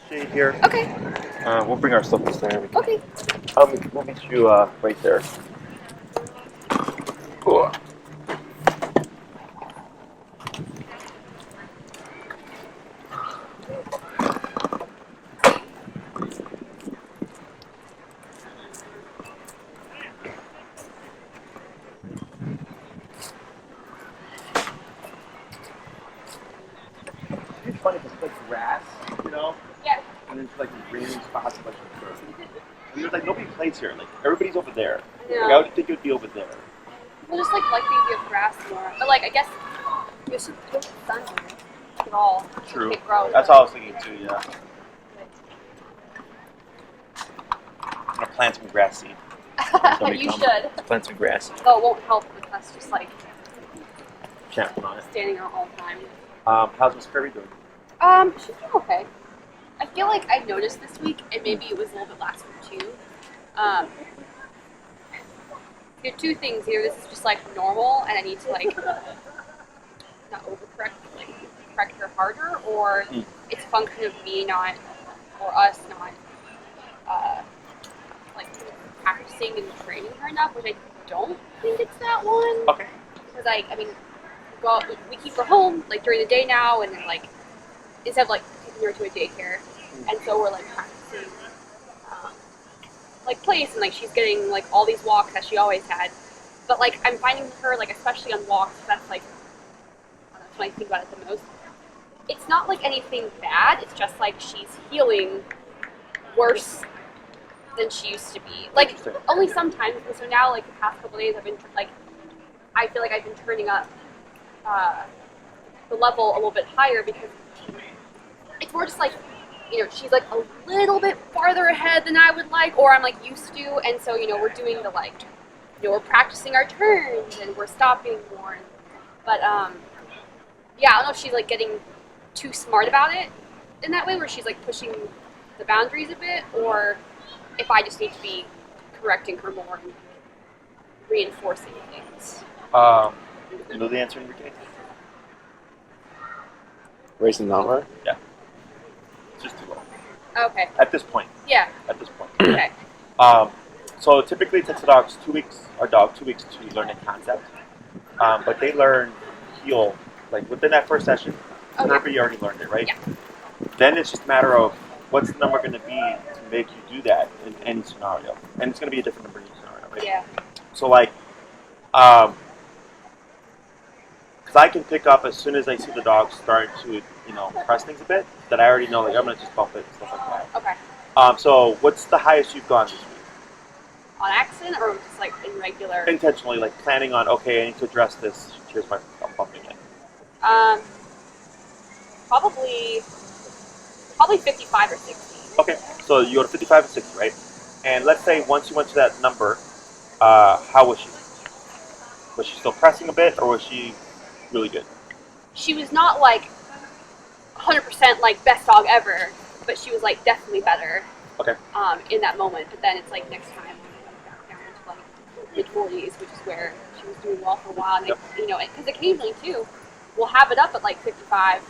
shade here. Okay. We'll bring our stuff to stand. Okay. We'll meet you right there. Cool. It's funny because it's like grass, you know? Yeah. And then it's like green spots, like turf. And there's like nobody plays here. Like everybody's over there. Yeah. Like, I would think it would be over there. Well, just like the idea of grass more, but like I guess you should put the sun on it at all. True. It grows. That's all I was thinking too. Yeah. I'm gonna plant some grass seed. You should. Plant some grass. Though it won't help with us just like Champing on it. standing out all the time. How's Miss Kirby doing? She's doing okay. I feel like I noticed this week, and maybe it was a little bit last week too. There are two things. Either this is just like normal, and I need to like not overcorrect, but like correct her harder, or it's a function of me not, or us not, like practicing and training her enough, which I don't think it's that one. Okay. Because I mean, we keep her home like during the day now, and then like instead of like taking her to a daycare, and so we're like practicing like place, and like she's getting like all these walks that she always had. But like I'm finding her like especially on walks, that's like that's when I think about it the most. It's not like anything bad. It's just like she's healing worse than she used to be. Like only sometimes. And so now like the past couple days I've been like I feel like I've been turning up the level a little bit higher because it's more just like, you know, she's like a little bit farther ahead than I would like, or I'm like used to, and so, you know, we're doing the like, you know, we're practicing our turns and we're stopping more. But yeah, I don't know if she's like getting too smart about it in that way, where she's like pushing the boundaries a bit, or if I just need to be correcting her more and reinforcing things. You know the answer in your case? Racing number? Yeah. It's just too low. Okay. At this point. Yeah. At this point. Okay. So typically it takes the dogs 2 weeks, our dog 2 weeks to learn a concept. But they learn heal, like within that first session, Kirby already learned it, right? Yeah. Then it's just a matter of what's the number going to be to make you do that in any scenario. And it's going to be a different number in each scenario, right? Yeah. So like, because I can pick up as soon as I see the dog starting to, you know, press things a bit, that I already know, like, I'm going to just bump it and stuff like that. Okay. So what's the highest you've gone this week? On accident or just like in regular? Intentionally, like planning on, okay, I need to address this. Here's my, I'm bumping it. Probably 55 or 60. Okay, so you go to 55 and 60, right? And let's say once you went to that number, how was she? Was she still pressing a bit, or was she really good? She was not like 100% like best dog ever, but she was like definitely better. Okay. In that moment, but then it's like next time we back down to like mid-40s, which is where she was doing well for a while. And you know, because occasionally too, we'll have it up at like 55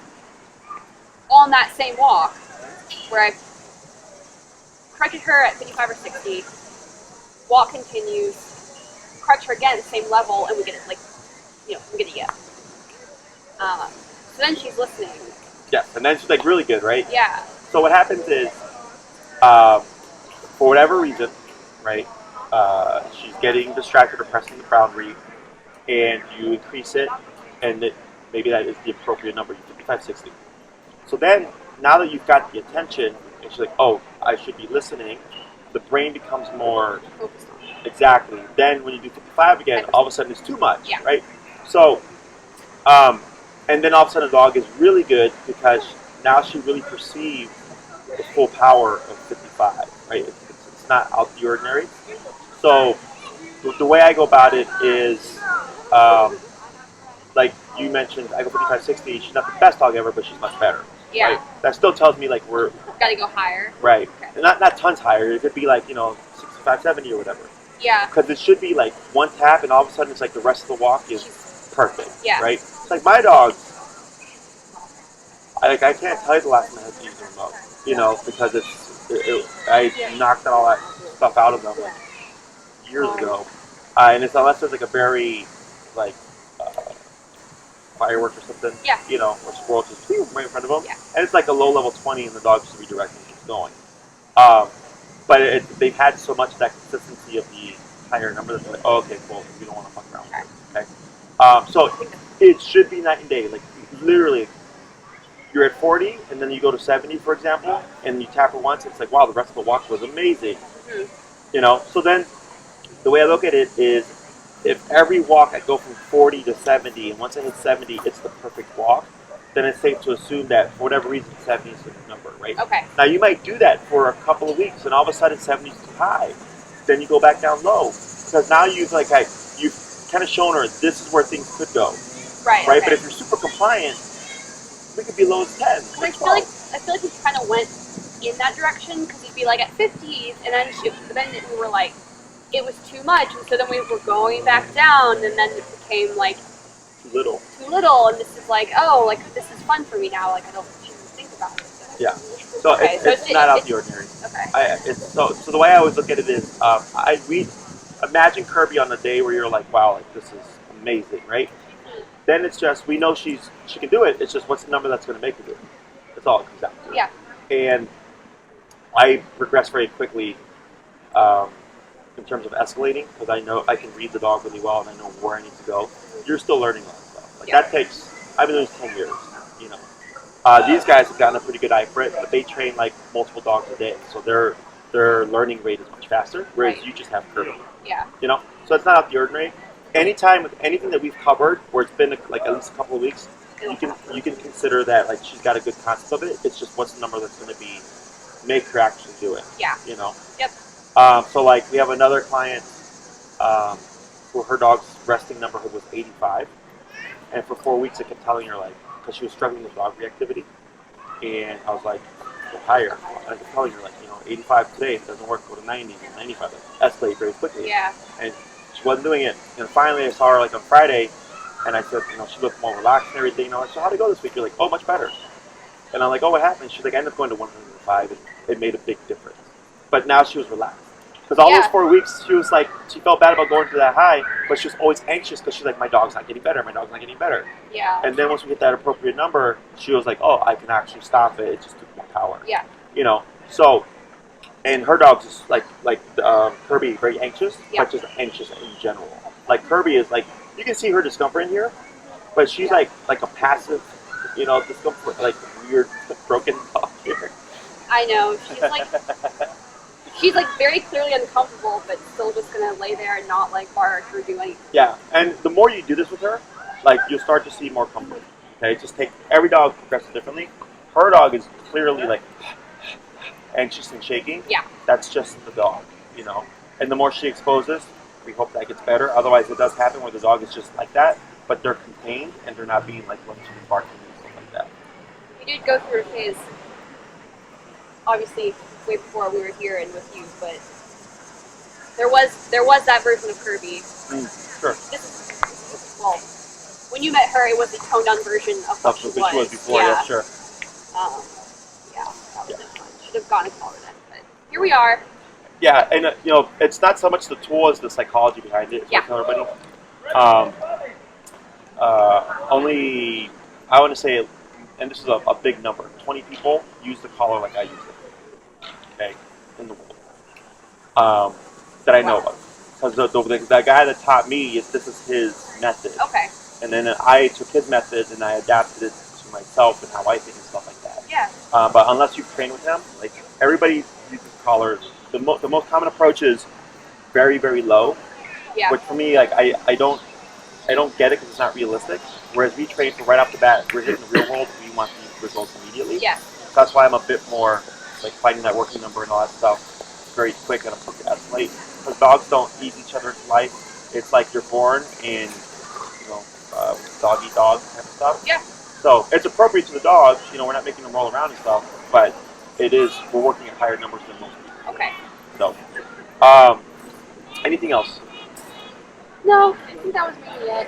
on that same walk, where I've corrected her at 55 or 60. Walk continues, correct her again at the same level, and we get it like, you know, we get a yes. So then she's listening. Yes, and then she's like really good, right? Yeah. So what happens is, for whatever reason, right, she's getting distracted or pressing the boundary, and you increase it, and maybe that is the appropriate number, 55, 60. So then, now that you've got the attention, and she's like, oh, I should be listening, the brain becomes more Focused on it. exactly. Then when you do 55 again, all of a sudden it's too much, Yeah. right? So, and then all of a sudden the dog is really good because now she really perceives the full power of 55, right? It's not out of the ordinary. So the way I go about it is, like you mentioned, I go 55, 60. She's not the best dog ever, but she's much better. Yeah. Right? That still tells me like we're Gotta go higher. right. Okay. And not tons higher. It could be like, you know, 65, 70 or whatever. Yeah. Because it should be like one tap, and all of a sudden it's like the rest of the walk is perfect. Yeah. Right. It's like my dog. I can't tell you the last time I had to use the remote, you know, because I knocked all that stuff out of them like years ago, and it's unless there's like a very like firework or something, Yeah. you know, or squirrel just right in front of them, Yeah. and it's like a low level 20, and the dog just redirecting and keeps going. But they've had so much of that consistency of the higher number that they're like, oh, okay, cool, we don't want to fuck around with it. Okay. So it should be night and day. Like literally, you're at 40, and then you go to 70, for example, and you tap her once. It's like, wow, the rest of the walk was amazing. You know. So then, the way I look at it is, if every walk I go from 40 to 70, and once I hit 70, it's the perfect walk, then it's safe to assume that for whatever reason, 70 is the number, right? Okay. Now you might do that for a couple of weeks, and all of a sudden 70 is too high. Then you go back down low, because now you've kind of shown her this is where things could go, Right. right? Okay. But if you're super compliant, we could be low as 10. I feel like we kind of went in that direction because you'd be like at 50s, and then we were like, it was too much, and so then we were going back down, and then it became like Too little. and this is like, oh, like this is fun for me now, like I don't even think about it. So. Yeah. So Okay, it's not out of the ordinary. Okay. So the way I always look at it is, we imagine Kirby on the day where you're like, wow, like this is amazing, right? Then it's just we know she can do it. It's just what's the number that's going to make her do it. That's all it comes down to. Yeah. And I progress very quickly in terms of escalating because I know I can read the dog really well and I know where I need to go. You're still learning a lot of stuff. Like that takes. I've been doing this 10 years. You know, these guys have gotten a pretty good eye for it, but they train like multiple dogs a day, so their learning rate is much faster. Whereas you just have Kirby. Yeah. You know, so it's not out of the ordinary. Anytime with anything that we've covered, where it's been like at least a couple of weeks, you can consider that like she's got a good concept of it. It's just what's the number that's going to be make her actually do it. Yeah. You know. Yep. So like we have another client who her dog's resting number was 85, and for 4 weeks I kept telling her like because she was struggling with dog reactivity, and I was like go higher. And I kept telling her like 85 today, if it doesn't work, go to 90, 95. Like, escalate very quickly. Yeah. And she wasn't doing it. And finally I saw her like on Friday, and I said, she looked more relaxed and everything. And I'm like, so how'd it go this week? You're like, oh, much better. And I'm like, oh, what happened? She's like, I ended up going to 105, and it made a big difference. But now she was relaxed. Because all those 4 weeks, she was like, she felt bad about going to that high, but she was always anxious because she's like, my dog's not getting better, my dog's not getting better. Yeah. And then once we hit that appropriate number, she was like, oh, I can actually stop it. It just took more power. Yeah. So, and her dog's just like Kirby, very anxious, but just anxious in general. Like Kirby is like, you can see her discomfort in here, but she's like a passive, discomfort, like weird broken dog here. I know. She's like very clearly uncomfortable, but still just gonna lay there and not like bark or do anything. Yeah, and the more you do this with her, like you'll start to see more comfort. Okay, just take every dog progresses differently. Her dog is clearly like anxious and shaking. Yeah. That's just the dog, And the more she exposes, we hope that gets better. Otherwise, it does happen where the dog is just like that, but they're contained and they're not being like lunging and barking and stuff like that. We did go through a phase, obviously, way before we were here and with you, but there was that version of Kirby. Sure. Well, when you met her, it was the toned down version of what she was before. Yeah, sure. That wasn't fun. Should have gone and called her then, but here we are. Yeah, and it's not so much the tool as the psychology behind it. Yeah. Everybody. Only I want to say, and this is a big number. 20 people use the collar like I use it. Okay, in the world that I know of, because the guy that taught me this is his method. Okay. And then I took his method and I adapted it to myself and how I think and stuff like that. Yeah. But unless you've trained with him, like everybody uses collars. The most common approach is very, very low. Yeah. Which for me, like I don't get it because it's not realistic. Whereas we train for right off the bat, we're hitting the real world. We want these results immediately. Yeah. So that's why I'm a bit more like finding that working number and all that stuff very quick and appropriate escalate. Because dogs don't ease each other into life. It's like you're born in dog eat dog type of stuff. Yeah. So it's appropriate to the dogs. We're not making them roll around and stuff, but we're working at higher numbers than most people. Okay. So, anything else? No, I think that was really it.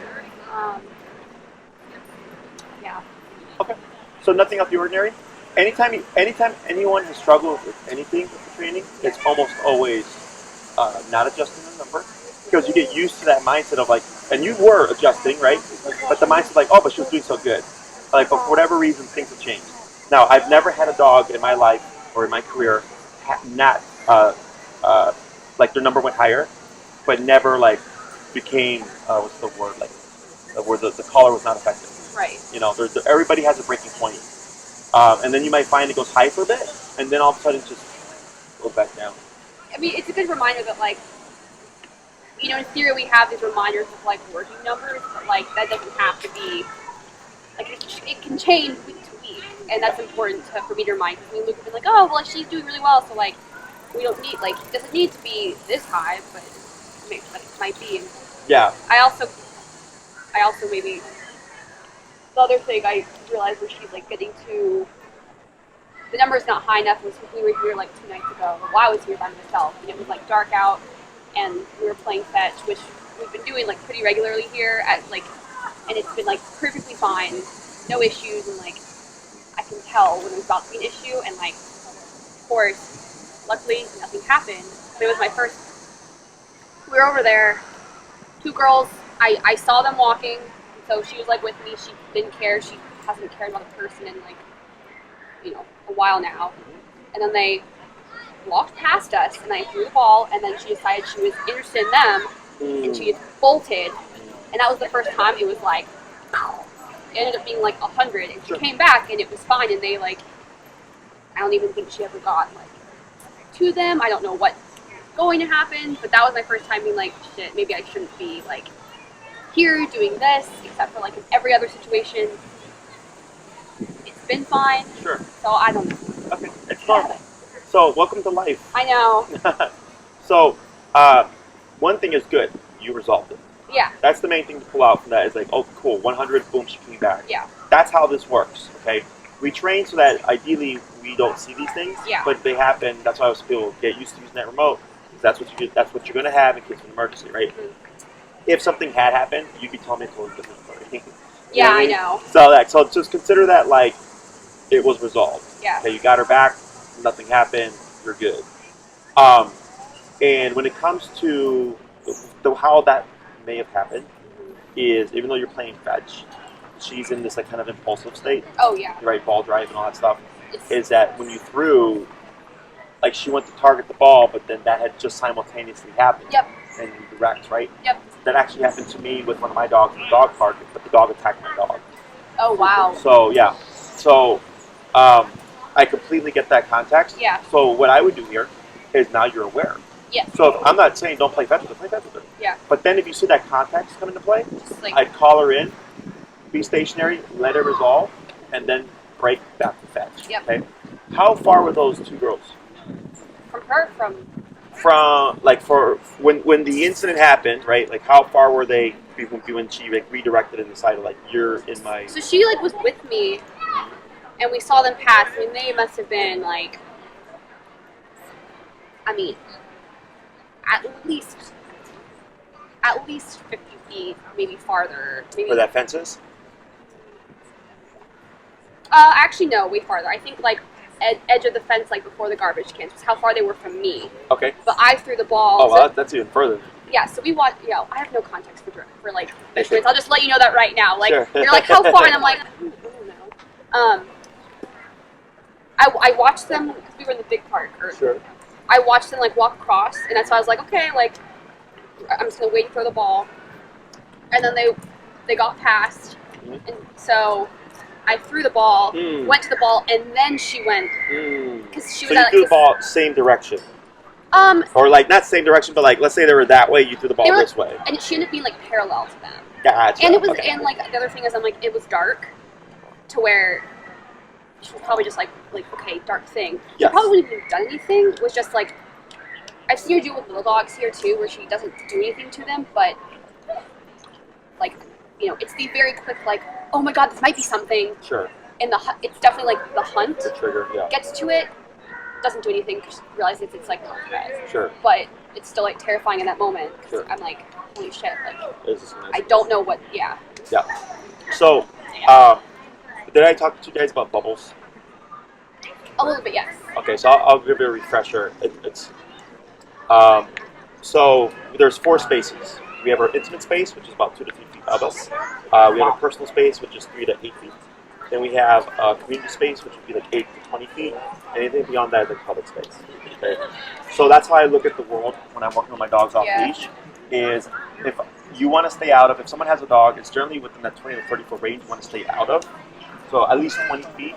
Yeah. Okay. So nothing out of the ordinary. Anytime anyone has struggled with anything with the training, it's almost always not adjusting the number, because you get used to that mindset of like, and you were adjusting, right? But the mindset like, oh, but she was doing so good. Like, but for whatever reason, things have changed. Now, I've never had a dog in my life or in my career not like their number went higher, but never like became what's the word, like where the collar was not effective. Right. You know, everybody has a breaking point, and then you might find it goes high for a bit, and then all of a sudden it just goes back down. I mean, it's a good reminder that, like, you know, in theory we have these reminders of like working numbers, but like that doesn't have to be, like, it can change week to week, and that's important for me to remind. Because we look at it like, oh, well, she's doing really well, so like we don't need, like, it doesn't need to be this high, but it might be. And Yeah. I also maybe the other thing I realized when she's like getting to the number is not high enough was when we were here like 2 nights ago. While I was here by myself, and it was like dark out, and we were playing fetch, which we've been doing like pretty regularly here at like, and it's been like perfectly fine, no issues, and like I can tell when there's about to be an issue, and like of course, luckily nothing happened. But it was my first. We were over there, 2 girls. I saw them walking, so she was like with me. She didn't care. She hasn't cared about a person in like, you know, a while now. And then they walked past us, and I threw the ball, and then she decided she was interested in them, and she just bolted. And that was the first time it was like, it ended up being like 100, and she came back, and it was fine. And they like, I don't even think she ever got like to them. I don't know what's going to happen, but that was my first time being like, shit, maybe I shouldn't be like here doing this, except for like in every other situation it's been fine. Sure. So I don't know. Okay, it's normal. So welcome to life. I know. So one thing is good, you resolved it. Yeah. That's the main thing to pull out from that is like, oh cool, 100, boom, she came back. Yeah. That's how this works, okay? We train so that ideally we don't see these things, Yeah. but they happen. That's why I was people get used to using that remote. That's what you're going to have in case of an emergency, right? Mm-hmm. If something had happened, you'd be telling me a totally different story. Yeah, I know. So just consider that like it was resolved. Yeah. Okay, you got her back. Nothing happened. You're good. And when it comes to how that may have happened, is even though you're playing fetch, she's in this like kind of impulsive state. Oh yeah. Right, ball drive and all that stuff. Is that when you threw, like she went to target the ball, but then that had just simultaneously happened. Yep. And you direct, right? Yep. That actually happened to me with one of my dogs in the dog park, but the dog attacked my dog. Oh wow. So yeah. So I completely get that context. Yeah. So what I would do here is now you're aware. Yes. So if I'm not saying don't play fetch with her, play fetch with her. Yeah. But then if you see that context come into play, Just like, I'd call her in, be stationary, let her resolve, and then break back to fetch. Yep. Okay. How far were those 2 girls? from her, from like for when the incident happened, right? Like how far were they when she like redirected and decided like you're in my? So she like was with me, and we saw them pass. I mean, they must have been like, I mean, at least 50 feet, maybe farther. Maybe. Where that fence is? Actually, no, way farther. I think like edge of the fence, like before the garbage cans. Was how far they were from me. Okay. But I threw the ball. Oh, well, that's even further. Yeah, so we watched. You know, I have no context for like measurements. I'll just let you know that right now. Like Sure. you're like, how far? And I'm like, I don't know. I watched them because we were in the big park. Sure. I watched them like walk across, and that's why I was like, okay, like I'm just gonna wait and throw the ball. And then they got past, and so I threw the ball, went to the ball, and then she went because she was. So you threw the ball same direction. Or like not same direction, but like let's say they were that way, you threw the ball this way. And she ended up being like parallel to them. Gotcha. And it was, okay. and like the other thing is, I'm like, it was dark, to where she was probably just like okay, dark thing. She Yes. probably wouldn't have done anything. It was just like I've seen her do it with little dogs here too, where she doesn't do anything to them, but like you know, it's the very quick like, oh my god, this might be something. Sure. And it's definitely like the hunt. The trigger, yeah. Gets to it, doesn't do anything because she realizes it's like not threat. Sure. But it's still like terrifying in that moment. Sure. I'm like, holy shit, like Is this I don't know what. Yeah. Yeah. So, Did I talk to you guys about bubbles? A little bit, yes. Okay, so I'll give you a refresher. Um, so there's 4 spaces. We have our intimate space, which is about 2 to 3 feet of us. We have a personal space, which is 3 to 8 feet. Then we have a community space, which would be like 8 to 20 feet. Anything beyond that is like public space. Okay? So that's how I look at the world when I'm working with my dogs off leash. Is if you want to stay out of, if someone has a dog, it's generally within that 20 to 30 foot range you want to stay out of. So at least 20 feet.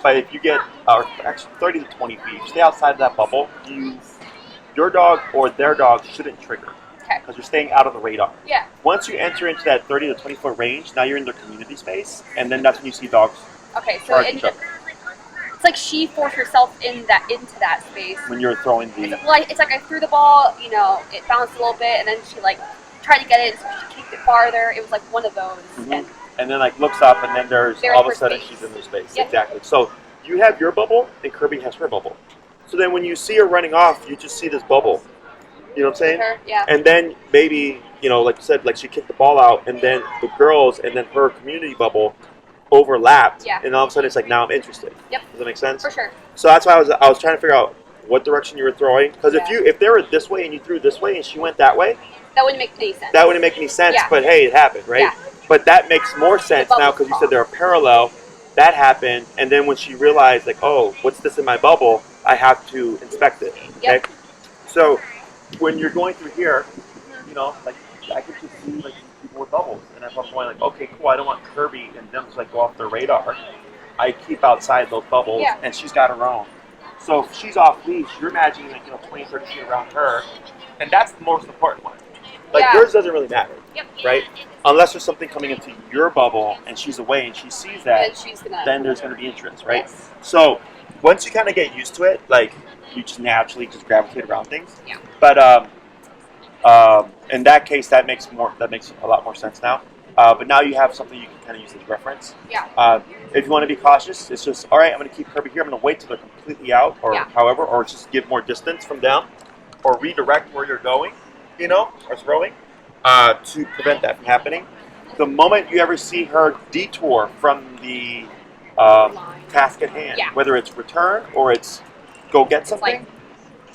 But if you get, or actually 30 to 20 feet, stay outside of that bubble, your dog or their dog shouldn't trigger. Because you're staying out of the radar. Yeah. Once you enter into that 30 to 20 foot range, now you're in their community space, and then that's when you see dogs. Okay, so it's like she forced herself into that space. When you're throwing the. It's like I threw the ball, you know, it bounced a little bit, and then she like tried to get it, so she kicked it farther. It was like one of those. Mm-hmm. And then like looks up, and then there's all of a sudden she's in their space. Yep. Exactly. So you have your bubble, and Kirby has her bubble. So then when you see her running off, you just see this bubble. You know what I'm saying? Her, yeah. And then maybe, you know, like you said, like she kicked the ball out, and then the girls and then her community bubble overlapped. Yeah. And all of a sudden it's like, now I'm interested. Yep. Does that make sense? For sure. So that's why I was trying to figure out what direction you were throwing. Because if they were this way and you threw this way and she went that way, that wouldn't make any sense. That wouldn't make any sense. Yeah. But hey, it happened, right? Yeah. But that makes more sense now because you said they're parallel. That happened, and then when she realized, like, oh, what's this in my bubble? I have to inspect it. Okay. Yep. So when you're going through here, you know, like I could just see like people with bubbles, and if I'm going like, okay, cool, I don't want Kirby and them to like go off their radar. I keep outside those bubbles, and she's got her own. So if she's off leash, you're imagining like 20, 30 feet around her, and that's the most important one. Like yours doesn't really matter, right? Unless there's something coming into your bubble and she's away and she sees that, then there's going to be interest, right? Yes. So once you kind of get used to it, like you just naturally just gravitate around things. Yeah. But in that case, that makes a lot more sense now. But now you have something you can kind of use as reference. Yeah. If you want to be cautious, it's just, all right, I'm going to keep Kirby here. I'm going to wait till they're completely out or however, or just give more distance from them or redirect where you're going, you know, or throwing to prevent that from happening. The moment you ever see her detour from the task at hand, whether it's return or it's go get something,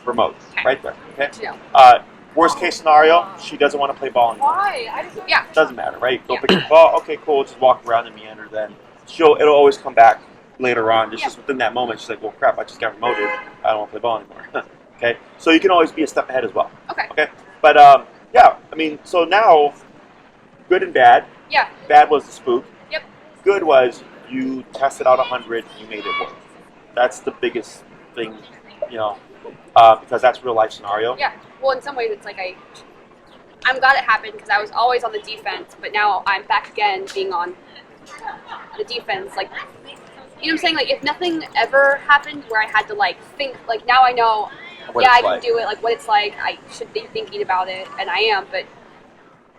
remote, right there, okay? Yeah. Worst case scenario, she doesn't want to play ball anymore. Why? Doesn't matter, right? Go pick up the ball. Okay, cool. Just walk around and meander. Then it'll always come back later on. Just within that moment, she's like, "Well, crap! I just got remoted. I don't want to play ball anymore." Okay, so you can always be a step ahead as well. Okay. But yeah, I mean, so now, good and bad. Yeah. Bad was the spook. Yep. Good was you tested out 100. You made it work. That's the biggest thing, you know, because that's real life scenario. Yeah. Well, in some ways, it's like I'm glad it happened because I was always on the defense, but now I'm back again being on the defense. Like, you know what I'm saying? Like, if nothing ever happened where I had to like think, like now I know, I can do it. Like what it's like, I should be thinking about it, and I am. But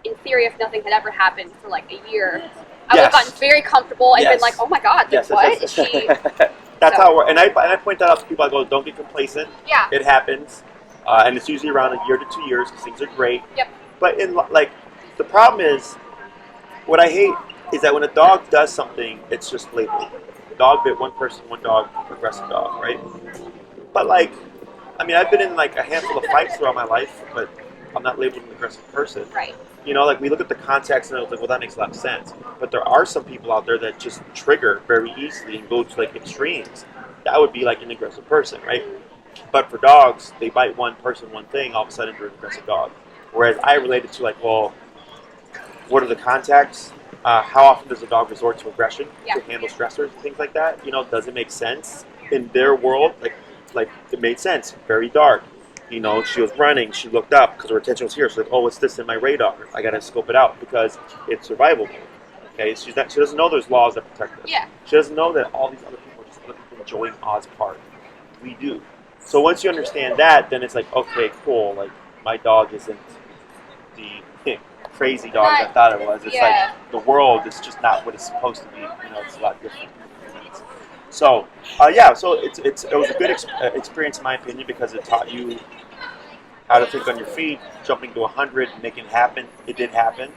in theory, if nothing had ever happened for like a year, I would have gotten very comfortable and been like, oh my god, like, what is she? That's how it works. And I point that out to people. I go, don't get complacent. Yeah. It happens. And it's usually around a year to 2 years because things are great. Yep. But the problem is, what I hate is that when a dog does something, it's just labeled. Dog bit one person, one dog, aggressive dog, right? But I mean, I've been in a handful of fights throughout my life, but I'm not labeled an aggressive person. Right. You know, we look at the context and it's like, well, that makes a lot of sense. But there are some people out there that just trigger very easily and go to extremes. That would be an aggressive person, right? But for dogs, they bite one person, one thing, all of a sudden they're an aggressive dog. Whereas I related to well, what are the contexts? How often does a dog resort to aggression to handle stressors and things like that? You know, does it make sense in their world? Like it made sense. Very dark. You know, she was running. She looked up because her attention was here. She's like, oh, what's this in my radar? I got to scope it out because it's survival mode. Okay, she doesn't know there's laws that protect us. Yeah. She doesn't know that all these other people are just other people enjoying Oz part. We do. So once you understand that, then it's like, okay, cool. My dog isn't the crazy dog I thought it was. It's the world is just not what it's supposed to be. You know, it's a lot different. So so it was a good experience in my opinion because it taught you how to think on your feet, jumping to 100, making it happen. It did happen.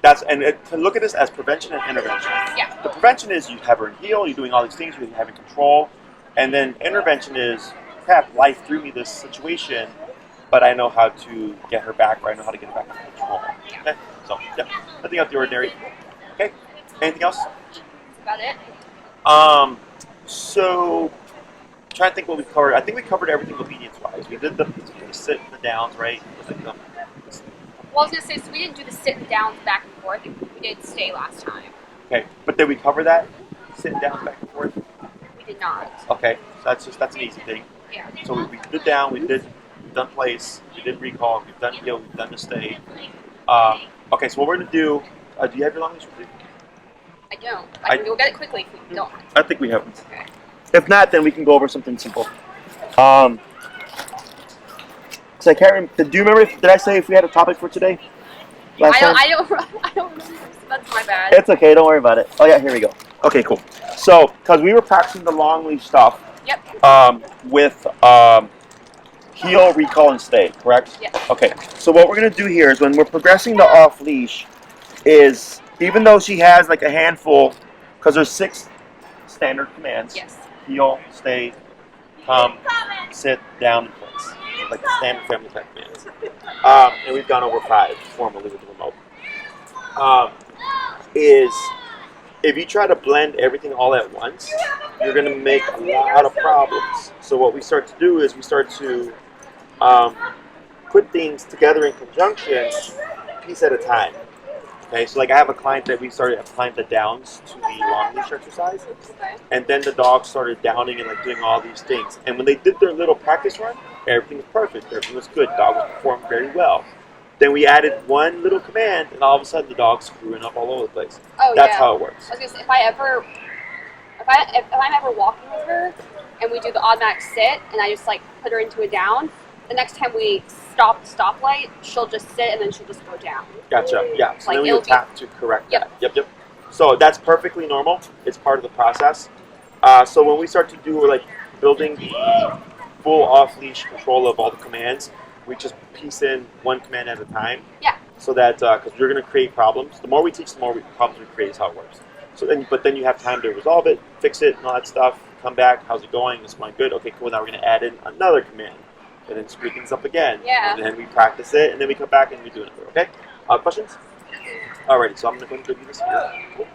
That's to look at this as prevention and intervention. Yeah. The prevention is you have her in heel, you're doing all these things, you're having control, and then intervention is, crap, life threw me this situation, but I know how to get her back, or I know how to get her back into control. Okay, so yeah, nothing out of the ordinary. Okay, anything else? That's about it. So trying to think what we covered. I think we covered everything obedience-wise. We did the sit and the downs, right? Well, I was gonna say, so we didn't do the sit and downs back and forth. We did stay last time. Okay, but did we cover that? Sitting down back and forth? We did not. Okay, so that's an easy thing. Yeah. So we did down, we've done place, we did recall, we've done heel, we've done the stay. Okay, so what we're gonna do, do you have your long list with you? I don't. I can go get it quickly if we don't. I think we have them. Okay. If not, then we can go over something simple. So I can't remember, do you remember, did I say if we had a topic for today? I don't remember. That's my bad. It's okay, don't worry about it. Oh yeah, here we go. Okay, cool. So, because we were practicing the long leash stuff. Yep. With heel, recall, and stay, correct? Yes. Okay, so what we're going to do here is when we're progressing the off leash is, even though she has like a handful, because there's 6 standard commands. Yes. Heel, stay, come, sit, down, and place. Like the standard family type commands. And we've gone over 5 formally with the remote. Is if you try to blend everything all at once, you're going to make a lot of problems. So what we start to do is we start to put things together in conjunction, piece at a time. Okay, so like I have a client that we started applying the downs to the long leash exercise, and then the dog started downing and like doing all these things. And when they did their little practice run, everything was perfect, everything was good, dog was performing very well. Then we added one little command, and all of a sudden the dog's screwing up all over the place. Oh, That's yeah. how it works. I was gonna say, if I'm ever walking with her and we do the automatic sit and I just like put her into a down, the next time we stop the stoplight, she'll just sit and then she'll just go down. Gotcha. Yeah. So Like, then we it'll would tap to correct Yep. that. Yep. So that's perfectly normal. It's part of the process. So when we start to do like building the full off-leash control of all the commands, we just piece in one command at a time. Yeah. So that because you're going to create problems. The more we teach, the more problems we create is how it works. So then, but then you have time to resolve it, fix it, and all that stuff. Come back. How's it going? It's going good. Okay, cool. Now we're going to add in another command, and then screw things up again. Yeah. And then we practice it, and then we come back and we do another. Okay. Questions? Alrighty. So I'm going to go do this here. Cool.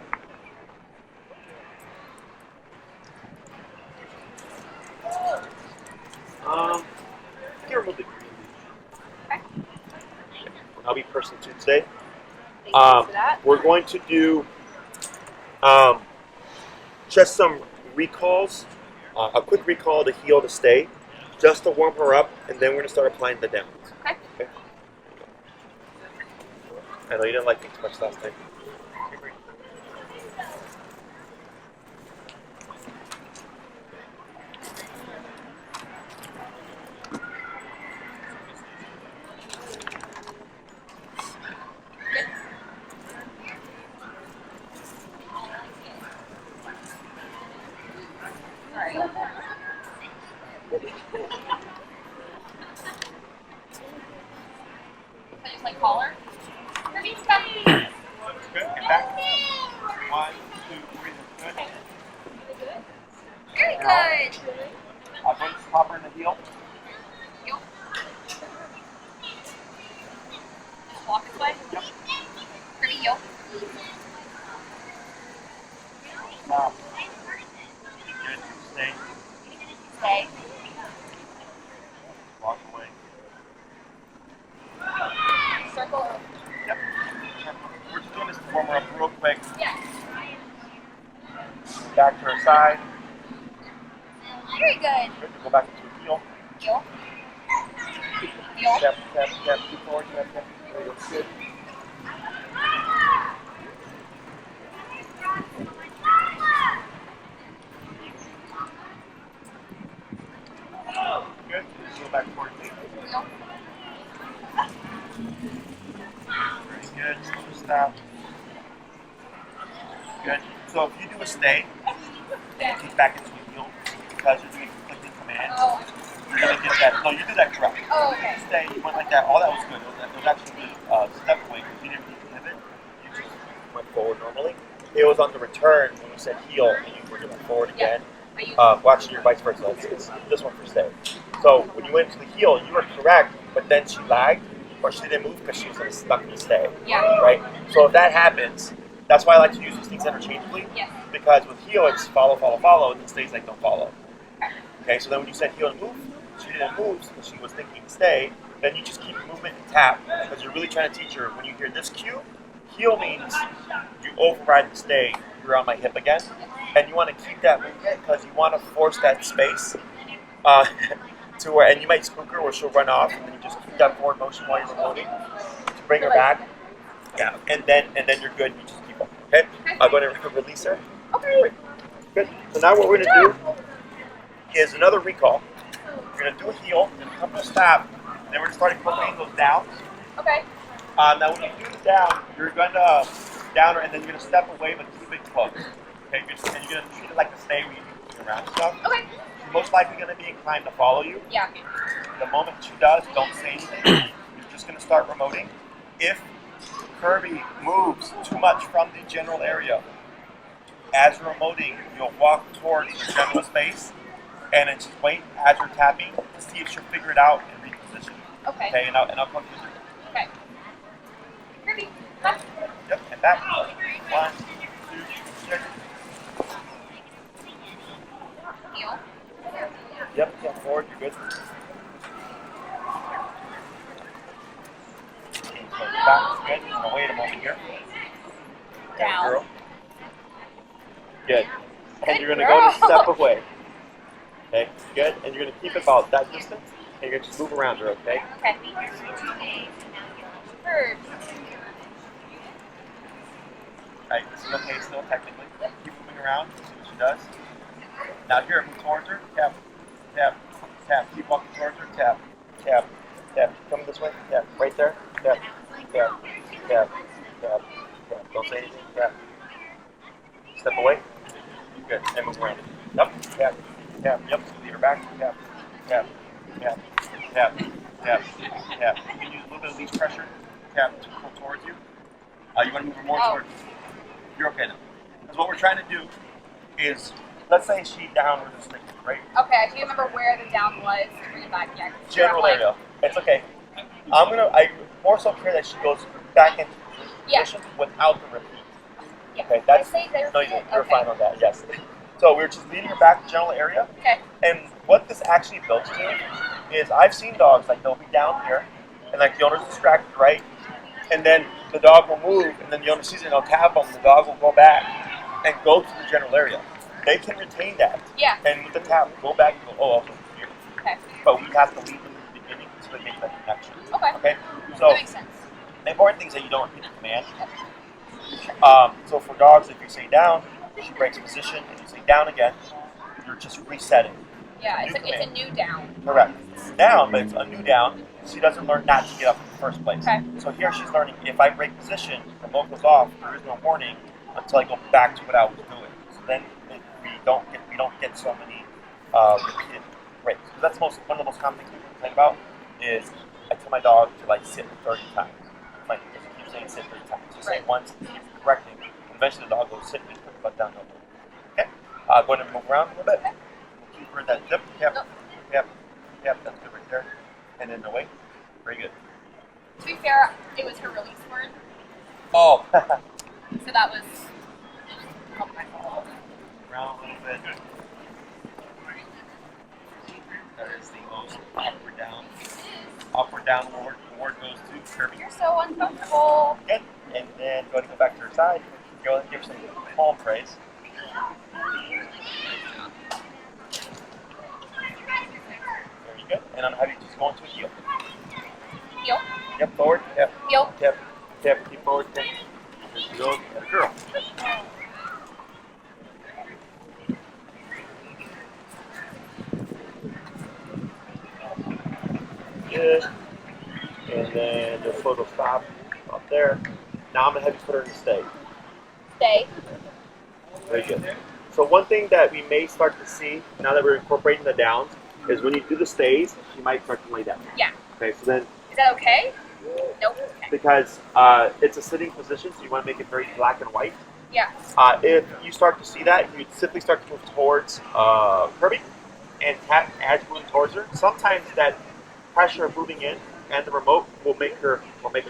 Here we'll do. I'll be person 2 today. Thank you for that. We're going to do just some recalls, a quick recall to heel to stay, just to warm her up, and then we're going to start applying the downs. Okay. I know you didn't like me too much last time. Just like collar. Kirby, stop. Good. Get back. 1, 2, 3. Good. Very good. I'm going to pop her in the heel. Heel. Just walk this way. Yep. Kirby, heel. Now. Good. Stay. Stay. Walk away. Circle. Yep. We're just doing this to warm her up real quick. Yeah. Back to her side. Very good. Good. Go back into the heel. Heel. Heel. Step, keep forward. Step. There you go. Good. Good. Just go back towards me. Heel. Very good. Just stop. Good. So if you do a stay, then keep back into the heel because you're doing conflicting commands. Oh. You're gonna get that. No, you did that correct. Oh, okay. Stay. You went like that. All that was good. It was actually good. Step away because you didn't need to pivot. forward normally. It was on the return when you said heel and you were going forward Yeah. again. I use Well, actually, you're vice versa. It's this one for stay. So when you went to the heel, you were correct, but then she lagged or she didn't move because she was stuck in the stay. Yeah. Right? So if that happens, that's why I like to use these things interchangeably. Yes. Because with heel, it's follow, follow, follow, and then stays like don't follow. Okay. Okay, so then when you said heel and move, she didn't move because she was thinking stay, then you just keep movement and tap because you're really trying to teach her when you hear this cue, heel means you override the stay, you're on my hip again, and you want to keep that movement because you want to force that space to where, and you might spook her or she'll run off, and then you just keep that forward motion while you're reloading to bring her back. Yeah, and then you're good. You just keep up. Okay, I'm going to release her. Okay. Good. So now what we're going to do is another recall. We're going to do a heel, then a couple of stop, and then we're going to start incorporating those downs. Okay. Now when you do the down, you're going to down her, and then you're going to step away, but keep it close. Okay, and you're going to treat it like a stay where you can around stuff. Okay. She's most likely going to be inclined to follow you. Yeah. The moment she does, don't say anything. You're just going to start remoting. If Kirby moves too much from the general area, as you're remoting, you'll walk towards the general space, and then just wait as you're tapping to see if she'll figure it out and reposition. Okay. Okay, and I'll come visit. Okay. Kirby, come. Yep, and back. 1, 2, 6. Heel. Yep, step forward, you're good. Okay, so back, good. I'm gonna wait a moment here. Down. Girl. Good. And Good you're gonna go to girl. step away. Okay, good. And you're gonna keep it about that distance, and you're gonna just move around her, okay? Okay. Curve. Alright, this is okay still, technically. Keep moving around, see what she does. Now here, move towards her, tap, tap, tap. Keep walking towards her, tap, tap, tap. Come this way, tap, right there, tap, tap, tap, tap, tap. Don't say anything, tap. Step away. Good, and move around. Yep, tap, tap, yep, leave her back, tap, tap, tap, tap, tap, tap. You can use a little bit of leash pressure, tap to pull towards you. You want to move her more towards you. You're okay now. Because what we're trying to do is, let's say she down with the sleep, right? Okay, do you remember where the down was to bring it back? Yeah. General area. It's okay. I more so care that she goes back into position without the repeat. Yeah. Okay, that's, I say there. no, you're fine on that, yes. So we're just leading her back to general area. Okay. And what this actually builds to is I've seen dogs, like they'll be down here, and like the owner's distracted, right? And then the dog will move, and then the owner sees it and they'll tap them, the dog will go back and go to the general area. They can retain that. Yeah. And with the tap, go back and go, oh, also here. Okay. But we have to lead them in the beginning so they make that connection. Okay. Okay? So That makes sense. the important thing is that you don't repeat the command. So for dogs, if you say down, she breaks position, and you say down again, you're just resetting. Yeah, it's a new down. Correct. It's down, but it's a new down. She doesn't learn not to get up in the first place. Okay. So here she's learning, if I break position, the remote goes off, there is no warning until I go back to what I was doing. So then we don't get so many repeated breaks. Because that's one of the most common things people complain about is I tell my dog to like sit 30 times. Like, because you keep saying sit 30 times. You say it once, you keep correcting, and eventually the dog will sit and put the butt down. Okay? Go ahead and move around a little bit. We'll keep her in that zip. Yep. Yep. Yep. That's good right there. And then away. Very good. To be fair, it was her release word, Oh. so that was my fault. Around a little bit. That is the most upward down. Upward down word goes to Kirby. You're so uncomfortable. Good. And then go ahead and go back to her side. Go ahead and give some palm praise. Very good. And I'm having you just go into a heel. Heel. Yep, forward. Yep. Heel. Yep. Yep. Keep forward. Yep. There she goes. And a girl. Good. And then the photo stop up there. Now I'm going to have you put her in the stay. Stay. Very good. So one thing that we may start to see, now that we're incorporating the downs, is when you do the stays, you might start to lay down. Yeah. Okay, so then, Is that okay? Nope. Okay. because it's a sitting position, so you want to make it very black and white. Yeah. If you start to see that, you simply start to move towards Kirby and tap as moving towards her. Sometimes that pressure of moving in and the remote will make the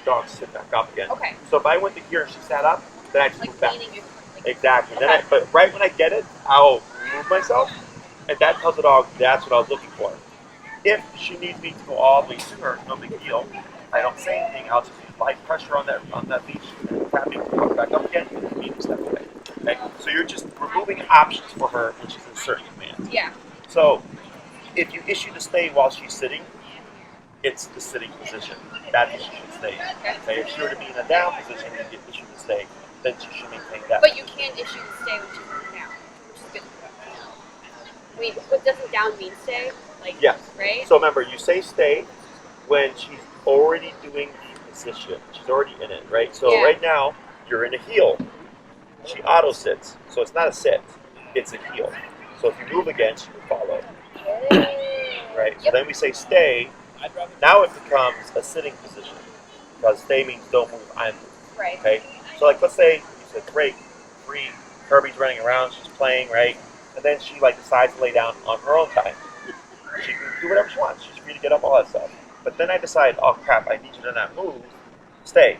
dog sit back up again. Okay. So if I went to here and she sat up, then I just Like move back. leaning. Exactly. Okay. Then but right when I get it, I'll move myself, and that tells the dog that's what I was looking for. If she needs me to go all the way to her, no big deal. I don't say anything. I'll just use light pressure on that leash and tapping to come back up again, and then step away. Okay? So you're just removing options for her when she's in certain commands. Yeah. So if you issue the stay while she's sitting, it's the sitting position. That's what she should stay in. Okay? If she were to be in a down position and get issued the stay, then she should maintain that. But you can issue the stay when she's down, which is good. I mean, but doesn't down mean stay? Like, yes. Right? So remember, you say stay when she's already doing the position. She's already in it, right? So right now, you're in a heel. She auto sits. So it's not a sit, it's a heel. So if you move again, she will follow. Right? So then we say stay. Now it becomes a sitting position. Because stay means don't move, I'm moving. Right. Okay? So like let's say you said break, free, Kirby's running around, she's playing, right? And then she like decides to lay down on her own time. She can do whatever she wants. She's free to get up, all that stuff. But then I decide, oh crap, I need you to not move. Stay.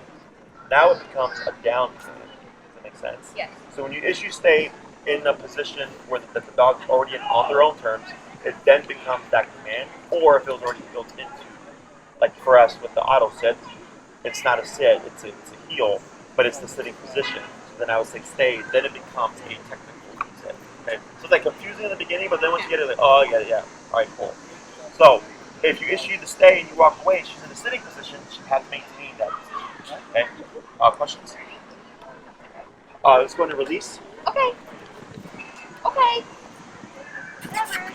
Now it becomes a down command. Does that make sense? Yes. So when you issue stay in a position where the dog's already on their own terms, it then becomes that command. Or if it was already built into, like for us with the auto sit, it's not a sit, it's a heel, but it's the sitting position. So then I would say stay, then it becomes a technical sit. Okay? So it's like confusing in the beginning, but then once you get it, like, oh, I get it, yeah. All right, cool. So if you issue the stay and you walk away, she's in a sitting position, she has to maintain that position. Okay? Questions? Let's go into release. Okay. Okay. Whatever.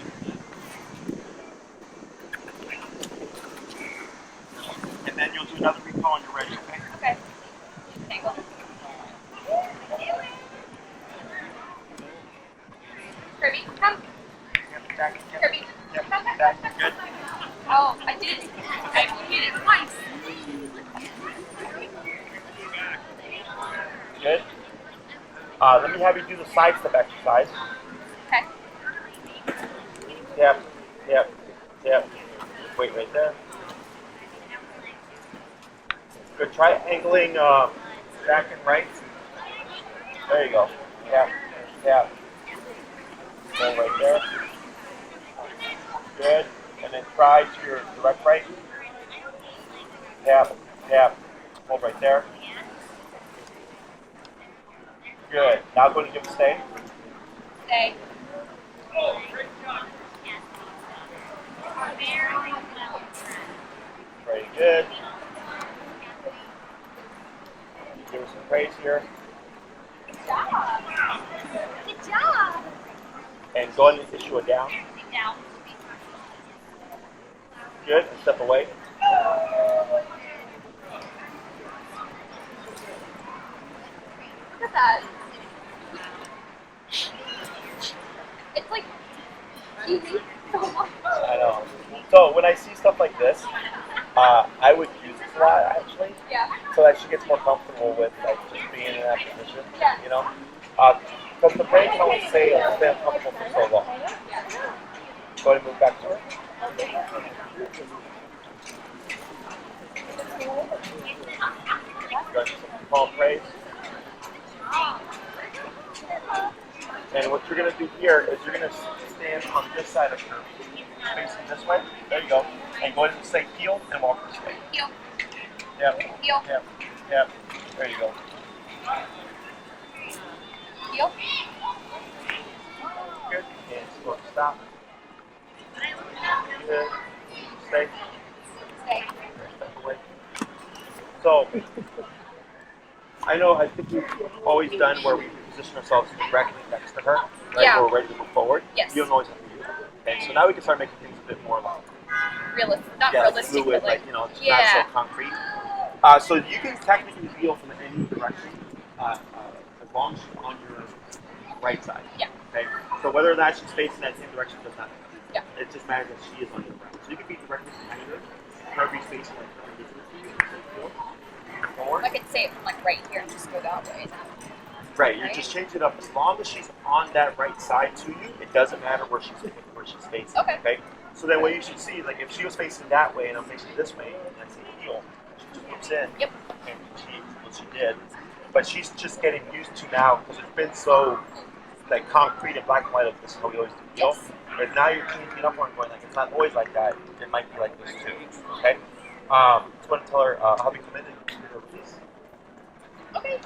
And then you'll do another recall when you're ready, okay? Okay. Tangle. Kirby, come. Kirby, come. Good. Oh, I did. I did it twice. Good. Let me have you do the side step exercise. Okay. Yep. Yep. Yep. Wait right there. Good. Try angling back and right. There you go. Tap. Tap. Go right there. Good. And then try to your direct right. Tap. Tap. Hold right there. Good. Now go to give a stay. Stay. Very good. Give us some praise here. Good job. Good job. And go ahead and issue a down. Down. Good. And step away. Look at that. It's like easy so much. I know. So when I see stuff like this, I would use this a lot actually, Yeah. so that she gets more comfortable with like just being in that position. Yeah. You know, because the brain can only say it's been uncomfortable for so long. Yeah. Go ahead and move back to her. Go ahead and call praise. And what you're going to do here is you're going to stand on this side of her, facing this way. There you go. And go ahead and say heel and walk this way. Heel. Yep. Heel. Yep. Yep. There you go. Heel. Good. And go ahead and stop. Good. Stay. Stay. Step away. So, I know, I think we've always done where we position ourselves directly next to her, right? Yeah. Where we're ready to move forward. Yes. You don't always have to do that. Okay, so now we can start making things a bit more like Realistic. Not realistic, fluid, but like just yeah. not so concrete. So you can technically feel from any direction, as long as she's on your right side. Yeah. Okay. So whether or not she's facing that same direction does not matter. Yeah. It just matters that she is on your right. So you can be directly behind her. Kirby's facing like perpendicular to you. Forward. I could say it from like right here and just go that way. Right, you just change it up. As long as she's on that right side to you, it doesn't matter where she's facing. Okay. So then what you should see, like if she was facing that way and I'm facing this way, and I see heel, she just moves in. Yep. And she did. But she's just getting used to now because it's been so like concrete and black and white of this is how we always do heel. Yes. But now you're changing up where I'm going, like it's not always like that. It might be like this too. Okay? Just want to tell her how we come in and get her release. Okay.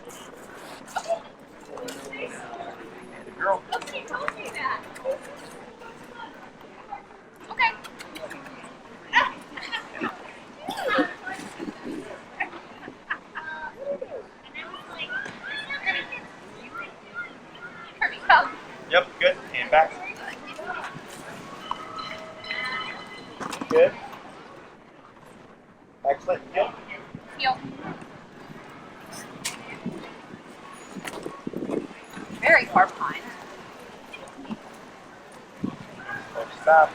The girl. Okay, don't do that. Okay. Kirby, come. Yep, good. And back. Good. Excellent. Yep. Heel. Very far behind. Stop.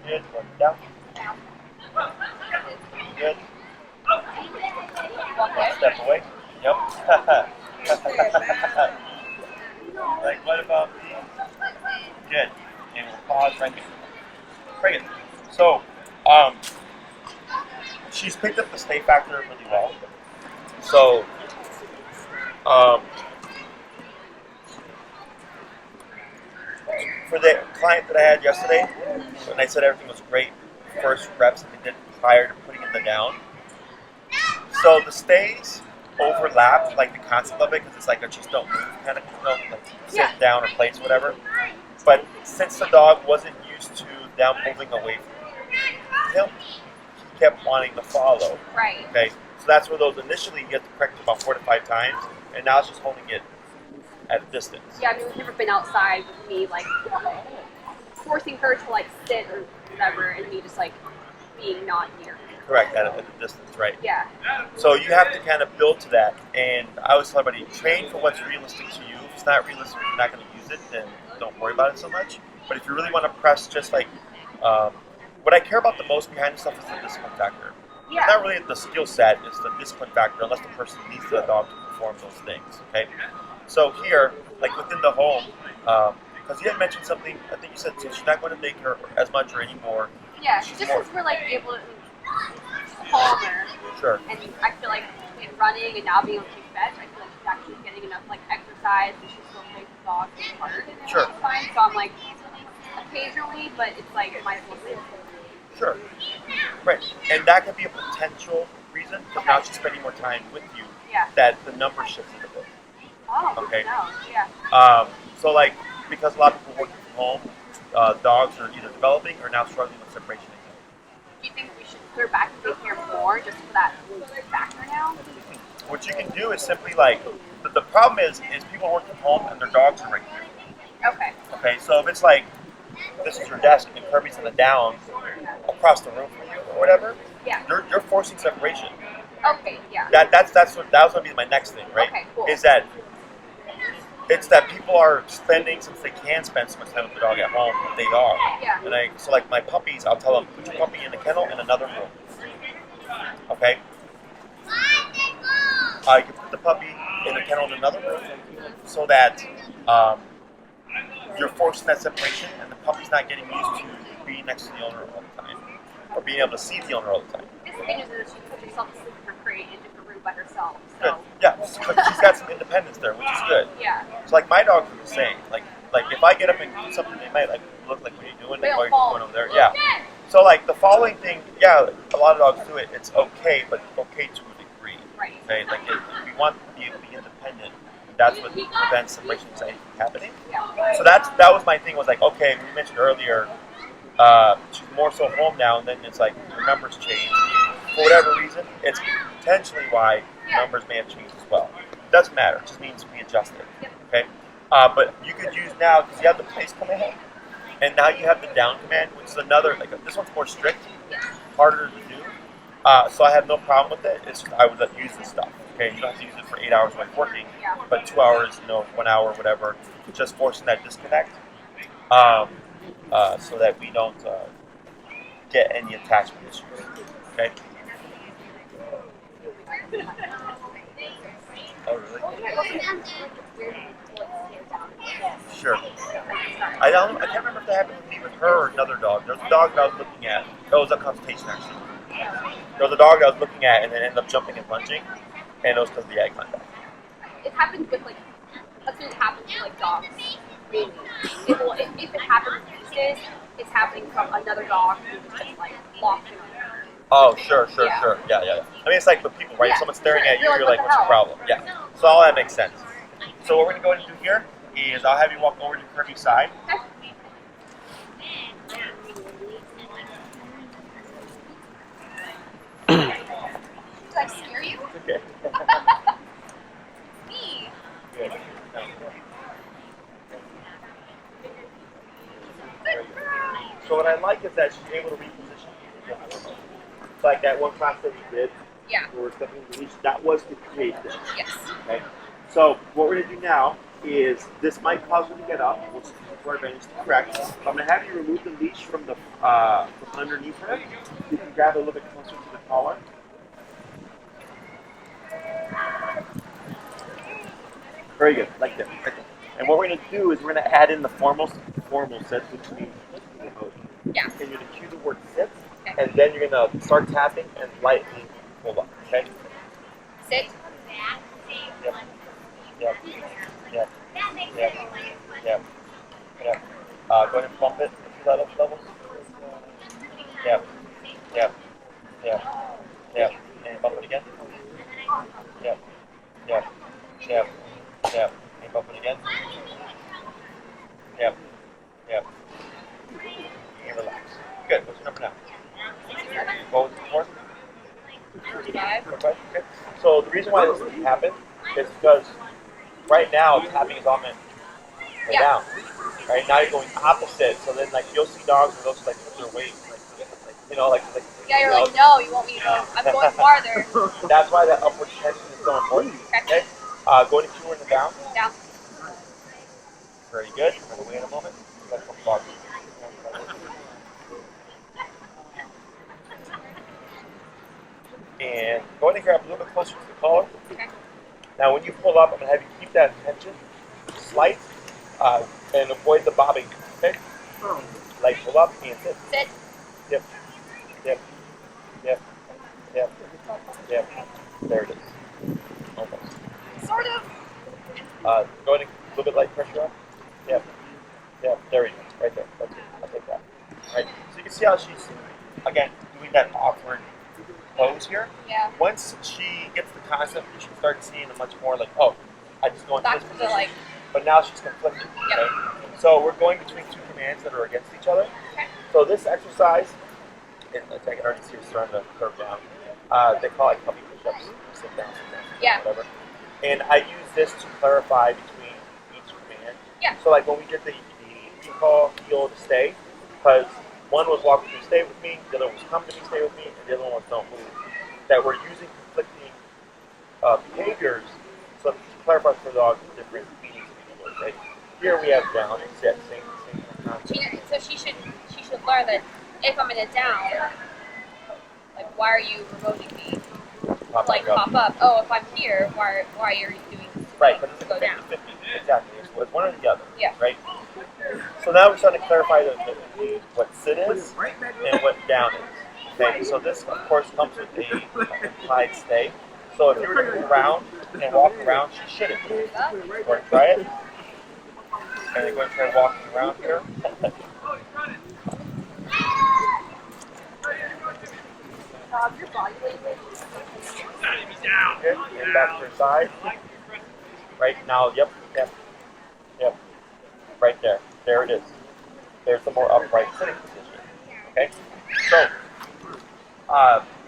Good. Down. Good. Walk away. Step away. Yep. Like, what about me? Good. And we'll pause right here. Bring it. So, she's picked up the stay factor really well. So, for the client that I had yesterday, when I said everything was great, first reps that they did prior to putting in the down. So the stays overlap, like the concept of it, because it's like a just don't move kind of, like sit down or place, whatever. But since the dog wasn't used to down moving away from him, he kept wanting to follow. Right. Okay, so that's where those initially you have to correct about 4 to 5 times, and now it's just holding it at a distance. Yeah, I mean, we've never been outside with me, like, forcing her to, like, sit or whatever, and me just, like, being not near her. Correct, at a distance, right? Yeah. So you have to kind of build to that, and I always tell everybody, train for what's realistic to you. If it's not realistic, if you're not going to use it, then don't worry about it so much. But if you really want to press just like, what I care about the most behind the stuff is the discipline factor. Yeah. It's not really the skill set, it's the discipline factor, unless the person needs the dog to perform those things, okay? So here, like within the home, because you had mentioned something, I think you said so she's not going to daycare as much or anymore. Yeah, just because we're, like, able to calmer. Sure. And I feel like between running and now being able to take fetch, I feel like she's actually getting enough, like, exercise, and she's still plays with dogs and hard. Sure. She's fine, so I'm, like, occasionally, but it's like, it might as well be. Sure. Right. And that could be a potential reason, because now she's spending more time with you, that the number shifts a bit. Oh, okay. No, yeah. So, like, because a lot of people working from home, dogs are either developing or now struggling with separation. Do you think we should put her back in daycare more just for that factor now? What you can do is simply like, the problem is people work from home and their dogs are right here. Okay. Okay, so if it's like, this is your desk and Kirby's in the down across the room from you or whatever, you're forcing separation. Okay, yeah. That was going to be my next thing, right? Okay, cool. Is that it's that people are spending, since they can spend so much time with the dog at home, they are. Yeah. And so like my puppies, I'll tell them, put your puppy in the kennel in another room. Okay? You can put the puppy in a kennel in another room so that you're forcing that separation and the puppy's not getting used to being next to the owner all the time or being able to see the owner all the time. It's the thing is that she puts herself to sleep in her crate in a different room by herself. So. Good. Yeah, so she's got some independence there, which is good. Yeah. So like my dogs are the same. Like if I get up and do something, they might like look like, what are you doing? They'll Why are you fall. going over there? Yeah. So like the following thing, a lot of dogs do it. It's okay, but okay to a degree. Right. Okay. Like if we want to be independent, that's what prevents separation anxiety from happening. Yeah. So that was my thing. Was like, okay, we mentioned earlier, she's more so home now, and then it's like her numbers change for whatever reason. It's potentially why numbers may have changed as well. It doesn't matter. It just means we adjust it. Yep. Okay. But you could use now because you have the place command, and now you have the down command, which is another this one's more strict, harder to do. So I have no problem with it. It's I would use this stuff. Okay, you don't have to use it for 8 hours when working, but 2 hours, 1 hour, whatever, just forcing that disconnect, so that we don't get any attachment issues. Okay. Oh, really? Sure. I can't remember if that happened with me with her or another dog. There was a dog that I was looking at. That was a consultation actually. There was a dog I was looking at and then ended up jumping and lunging, and it was because of the eye contact. It happens with that's what happens with dogs. Mainly. If it happens these days, it's happening from another dog who was just locked in. Oh, sure. Yeah. Yeah. I mean, it's like with people, right? Yeah, If someone's staring at you, You're you're like, like, what the what's your hell? problem? Yeah. So all that makes sense. So what we're going to go ahead and do here is I'll have you walk over to Kirby's side. Okay. Did I scare you? Okay. Me. Good. So what I like is that she's able to reposition. It's like that one class that we did. Yeah. Where we're stepping into leash. That was to create this. Yes. Okay. So what we're going to do now is this might cause her to get up, which is to our advantage to correct. So I'm going to have you remove the leash from the from underneath her. You can grab it a little bit closer to the collar. Very good, like that. Right there. And what we're going to do is we're going to add in the formal sets, which means Yeah. and you're going to cue the word sit, Okay. and then you're going to start tapping and lightly pull up. Okay? Sit. Yep. Yep. Yep. Yep. Yep. Go ahead and bump it a few levels. Yep. Yep. Yep. Yep. And bump it again. Yep. Yep. Yep. Yep. And bump it again. Yep. Yep. And relax. Good. What's your number now? What was it before? 45. Okay. So the reason why this happened is because right now tapping is on lay down. Right now you're going opposite, so then you'll see dogs where they'll just put their weight like Yeah, you're like, no, you want me to. I'm going farther. That's why that upward tension is so important. Okay. Go to cue in the down. Down. Very good. We're gonna wait in a moment. Let's go far. And go ahead and grab a little bit closer to the collar. Okay. Now, when you pull up, I'm going to have you keep that tension slight and avoid the bobbing. Okay? Like pull up and sit. Sit. Yep. Yep. Yep. Yep. Yep. There it is. Almost. Sort of. Go ahead and a little bit light pressure up. Yep. Yep. There we go. Right there. That's it. I'll take that. All right. So you can see how she's, again, doing that awkward pose here. Yeah. Once she gets the concept, you should start seeing a much more oh, I just go into Back this to the position. But now she's conflicted. Yep. Okay? So we're going between two commands that are against each other. Okay. So this exercise, and I can already see her starting to curve down. They call it puppy push-ups. Sit down, Yeah. whatever. And I use this to clarify between each command. Yeah. So when we did the recall, heal, to stay, because one was walk with me, stay with me, the other was come to me, stay with me, and the other one was don't move. That we're using conflicting behaviors so to clarify for the dog the different meanings of each word, right? Here we have down and sit, same concept. So she should learn that if I'm in a down, why are you remoting me? Pop up. Oh, if I'm here, why are you doing this? Right, but it's go down. 50-50. Exactly. It's one or the other. Yeah. Right? So now we're starting to clarify what sit is and what down is. Okay, so this of course comes with a implied stay. So if you were to move around and walk around, she shouldn't. Go ahead and try it. And then go ahead and try walking around here. Your body language. Good. And back to her side. Right now, yep. Right there. There it is. There's the more upright sitting position. Okay? So,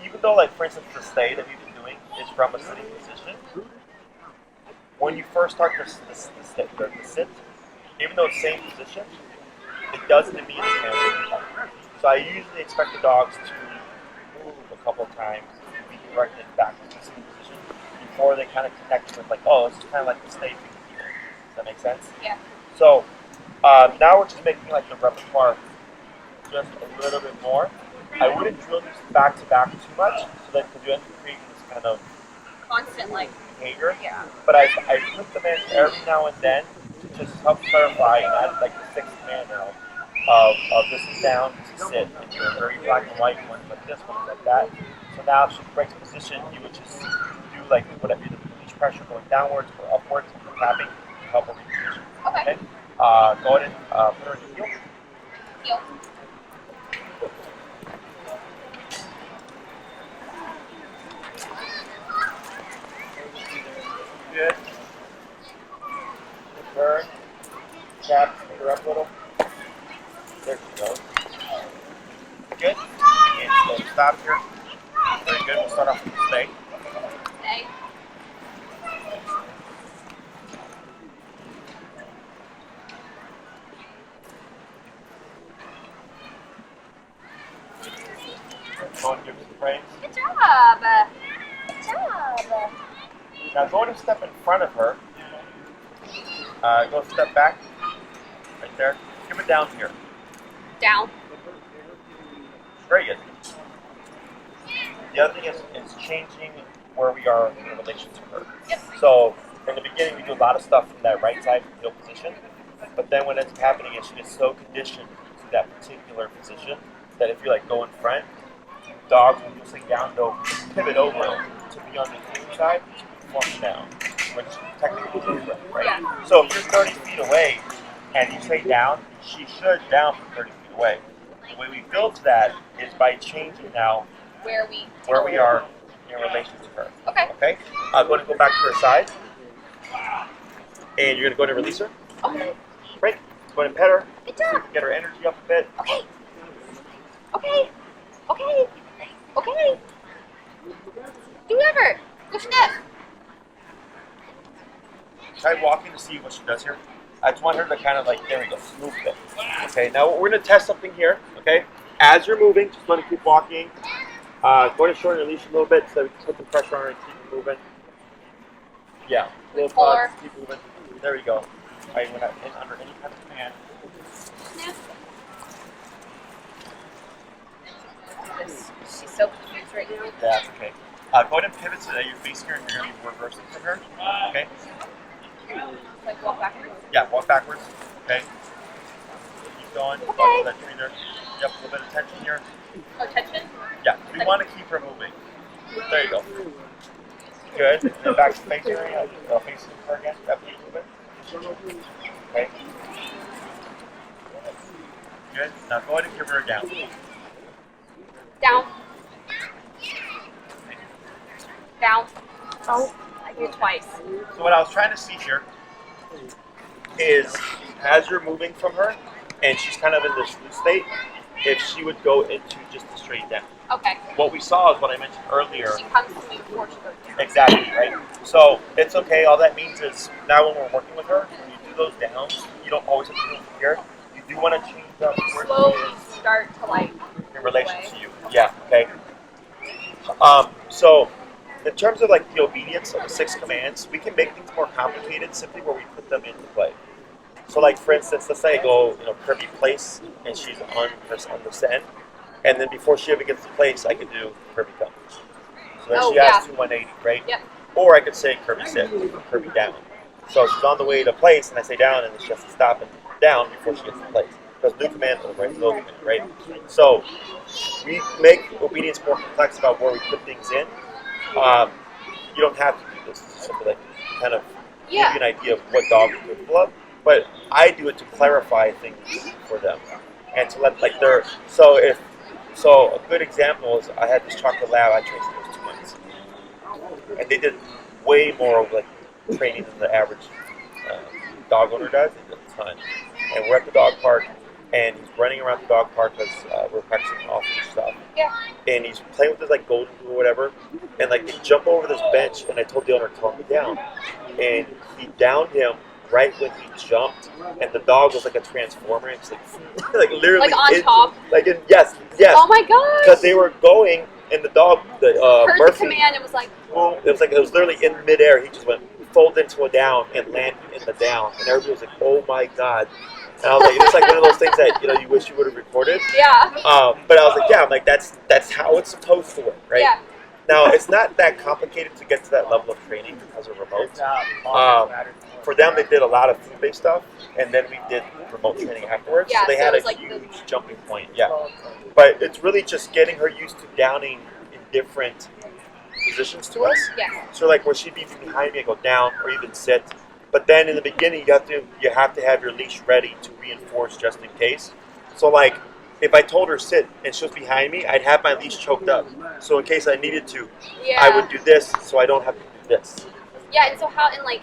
even though, for instance, the stay that we've been doing is from a sitting position, when you first start the sit, even though it's the same position, it doesn't immediately handle. So I usually expect the dogs to move a couple of times and be directed back to the sitting position before they kind of connect with oh, it's kind of like the stay thing. Does that make sense? Yeah. So now we're just making the repertoire just a little bit more. I wouldn't drill these back to back too much, so that because you end up creating this kind of Constant, like, behavior. yeah. But I put them in every now and then to just help clarify, and add like the sixth command now of this is down, this is sit, and you're very black and white, one's like this, one's like that. So now if she breaks position, you would just do like whatever the leash pressure going downwards or upwards, and tapping to help her reposition. Okay. Go ahead and put her in the heel. Heel. Good. Turn. Tap. Pick her up a little. There she goes. Good. And so stop here. Very good. We'll start off with the stay. Stay. Go and give us the praise. Good job. Good job. Now go and step in front of her. Go step back. Right there. Give it down here. Down. Very good. The other thing is changing where we are in relation to her. Yep. So in the beginning we do a lot of stuff from that right side heel position, but then when it's happening is she gets so conditioned to that particular position that if you like go in front, dogs when you say down they'll pivot over to be on the inside, flush down, which technically is different, right? Yeah. So if you're 30 feet away and you say down, she should down from 30 feet away. The way we build to that is by changing now Where we are in relation to her. Okay. Okay? I'm going to go back to her side. And you're going to go ahead and release her. Okay. Great. Go ahead and pet her. Good job. Get her energy up a bit. Okay. Okay. Okay. Okay. Do whatever. Go sniff. Try walking to see what she does here. I just want her to kind of like, there we go, move a bit. Okay, now we're going to test something here. Okay? As you're moving, just want to keep walking. Go ahead and shorten your leash a little bit so we can put the pressure on her and keep her moving. Yeah, little pause, keep moving. There we go. All right, we're not in under any kind of command. Sniff. She's so confused right now. Yeah, that's okay. Go ahead and pivot so that you're facing her and you're going to be reversing from her. Okay? Like walk backwards. Yeah, walk backwards. Okay? Keep going. Okay. That tree there. Yep, a little bit of tension here. Oh, tension? Yeah, we want to keep her moving. There you go. Good. And then back to facing her. Facing her again. Yep, keep moving. Okay. Good. Now go ahead and give her a down. Down. Down. Oh, I did twice. So what I was trying to see here is as you're moving from her and she's kind of in this loose state, if she would go into just a straight down. Okay. What we saw is what I mentioned earlier. She comes to me before she goes down. Exactly, right? So it's okay. All that means is now when we're working with her, when you do those downs, you don't always have to do it from here. You do want to change up where Slowly she is start to like in relation to you. Yeah, okay. So in terms of like the obedience of the 6 commands, we can make things more complicated simply where we put them into play. So like for instance, let's say I go, Kirby place and she's on this end, and then before she ever gets to place, I could do Kirby come. So then she has 180, right? Yep. Or I could say Kirby sit, Kirby down. So she's on the way to place, and I say down, and then she has to stop and down before she gets to place. Because new command overrides the old command, right? So we make obedience more complex about where we put things in. You don't have to do this. It's simply like kind of give you an idea of what dogs are capable of. But I do it to clarify things for them, and to let So a good example is I had this chocolate lab. I trained those 2 months, and they did way more of like training than the average dog owner does. They did a ton. And we're at the dog park, and he's running around the dog park because we're practicing off and stuff. Yeah. And he's playing with his like golden blue or whatever, and like they jump over this bench, and I told the owner to calm me down, and he downed him right when he jumped, and the dog was like a transformer. It's like literally like on top. Like yes. Oh my god! Because they were going, and the dog, heard Murphy, the command. It was like boom. It was literally in midair. He just went fold into a down and landed in the down, and everybody was like, "Oh my god!" And I was like, it's like one of those things that you wish you would have recorded. Yeah. But I was like, yeah, I'm like that's how it's supposed to work, right? Yeah. Now it's not that complicated to get to that level of training because of remote. For them, they did a lot of food-based stuff, and then we did remote training afterwards. Yeah, so they so had it was a like huge jumping point. Yeah, but it's really just getting her used to downing in different positions to us. Yeah. So like where she'd be behind me, I go down or even sit. But then in the beginning, you have to have your leash ready to reinforce just in case. So like if I told her sit and she was behind me, I'd have my leash choked up. So in case I needed to, I would do this so I don't have to do this. Yeah, and so how, and like,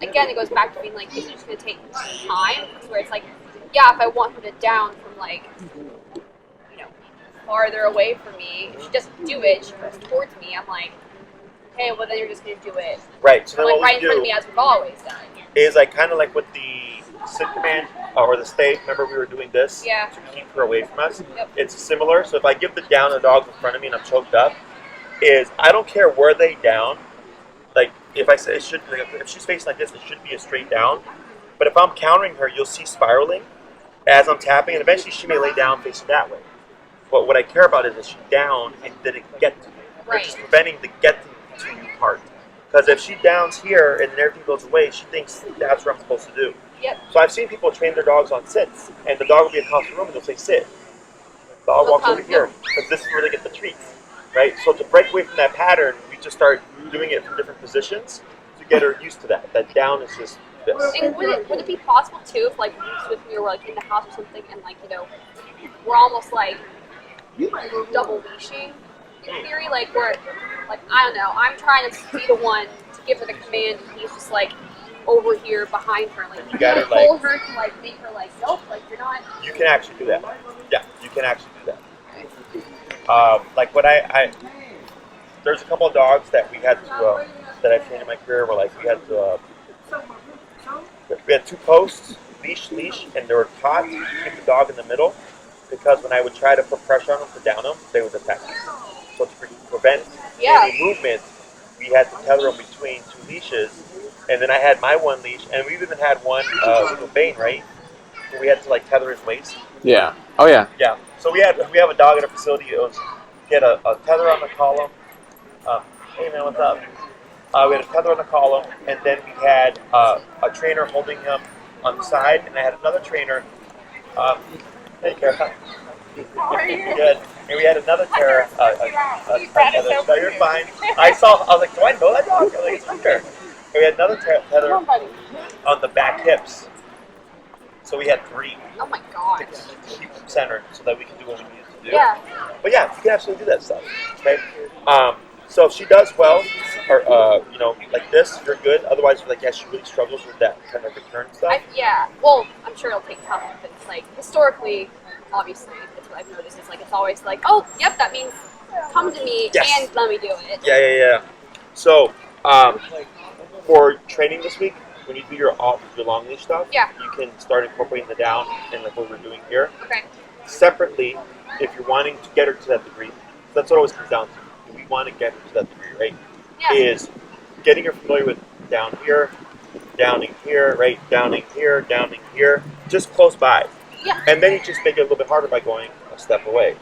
again, it goes back to being like, it's just going to take time, where it's like, yeah, if I want her to down from like, farther away from me, she doesn't do it, she comes towards me, I'm like, okay, well then you're just going to do it. Right, so then like what right we in front do of me as we've always done. is like kind of like with the sit command or the stay, remember we were doing this Yeah. to keep her away from us? Yep. It's similar, so if I give the down to the dog in front of me and I'm choked up, is I don't care where they down, like if I say if she's facing like this, it should be a straight down, but if I'm countering her, you'll see spiraling as I'm tapping, and eventually she may lay down facing that way. But what I care about is she down and didn't get to me. Right. Which is preventing the getting to you part. Because if she downs here and then everything goes away, she thinks that's what I'm supposed to do. Yep. So I've seen people train their dogs on sits, and the dog will be across the room and they'll say sit. The dog walks over here, because this is where they get the treats. Right? So to break away from that pattern, we just start doing it from different positions to get her used to that. That down is just this. And would it be possible too if like you with me were like in the house or something and like, we're almost like double leashing in theory, like we're like, I don't know, I'm trying to be the one to give her the command and he's just like over here behind her, like you gotta pull her to like make her like, nope, like you're not. You can actually do that. Yeah, you can actually do that. Like what I there's a couple of dogs that we had to that I've trained in my career where like we had two posts, leash, and they were taught to keep the dog in the middle because when I would try to put pressure on them to down them, they would attack me. So to prevent any movement, we had to tether them between two leashes, and then I had my one leash, and we even had one with a Bane, right? So we had to like tether his waist. Yeah. Oh yeah. Yeah. So we have a dog at a facility. We had a tether on the column. Hey man, what's up? We had a tether on the column, and then we had a trainer holding him on the side, and I had another trainer. Hey, Kara. Good. And we had another Kara. No, you're fine. I was like, do I know that dog? I'm like, it's Hunter. And we had another tether on the back hips. So we had 3. Oh my gosh. To keep them centered so that we can do what we needed to do. Yeah. But yeah, you can absolutely do that stuff. Okay. So if she does well, or like this, you're good. Otherwise, you're like, yeah, she really struggles with that kind of return stuff. Well, I'm sure it'll take time, but it's like historically, obviously, that's what I've noticed. It's like it's always like, oh, yep, that means come to me and let me do it. Yeah. So for training this week, when you do your long leash stuff, you can start incorporating the down and like what we're doing here. Okay. Separately, if you're wanting to get her to that degree, that's what it always comes down to. We want to get her to that degree, right? Yeah. Is getting her familiar with down here, downing here, right? Downing here, just close by. Yeah. And then you just make it a little bit harder by going a step away.